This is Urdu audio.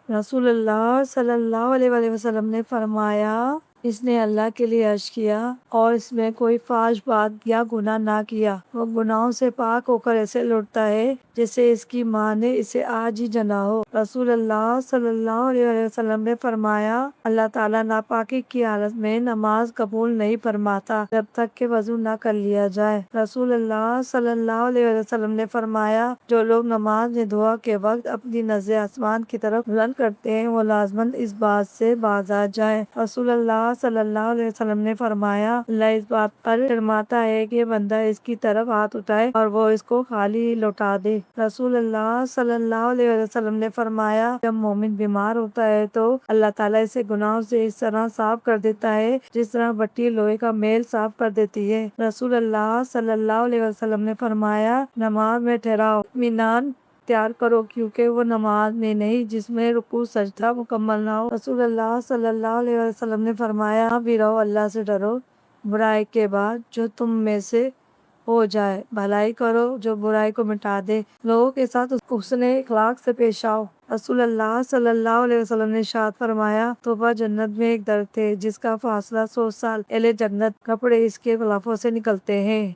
رسول اللہ صلی اللہ علیہ وسلم نے فرمایا، اس نے اللہ کے لیے عرض کیا اور اس میں کوئی فحش بات یا گناہ نہ کیا، وہ گناہوں سے پاک ہو کر ایسے لوٹتا ہے جیسے اس کی ماں نے اسے آج ہی جنا ہو۔ رسول اللہ صلی اللہ علیہ وسلم نے فرمایا، اللہ تعالیٰ ناپاکی کی حالت میں نماز قبول نہیں فرماتا جب تک کہ وضو نہ کر لیا جائے۔ رسول اللہ صلی اللہ علیہ وسلم نے فرمایا، جو لوگ نماز میں دعا کے وقت اپنی نظریں آسمان کی طرف بلند کرتے ہیں وہ لازماً اس بات سے باز آ جائیں۔ رسول اللہ صلی اللہ علیہ وسلم نے فرمایا، اللہ اس بات پر شرماتا ہے کہ بندہ اس کی طرف ہاتھ اٹھائے اور وہ اس کو خالی لوٹا دے۔ رسول اللہ صلی اللہ علیہ وسلم نے فرمایا، جب مومن بیمار ہوتا ہے تو اللہ تعالیٰ اسے گناہوں سے اس طرح صاف کر دیتا ہے جس طرح بٹی لوہے کا میل صاف کر دیتی ہے۔ رسول اللہ صلی اللہ علیہ وسلم نے فرمایا، نماز میں ٹھہراؤ، اطمینان اختیار کرو، کیونکہ وہ نماز میں نہیں جس میں رکوع سجدہ مکمل نہ ہو۔ رسول اللہ صلی اللہ علیہ وسلم نے فرمایا، یہاں بھی رہو، اللہ سے ڈرو، برائی کے بعد جو تم میں سے ہو جائے بھلائی کرو جو برائی کو مٹا دے، لوگوں کے ساتھ حسن اخلاق سے پیش آؤ۔ رسول اللہ صلی اللہ علیہ وسلم نے ارشاد فرمایا، طوبیٰ جنت میں ایک درخت ہے جس کا فاصلہ 100 سال، اہل جنت کپڑے اس کے غلافوں سے نکلتے ہیں۔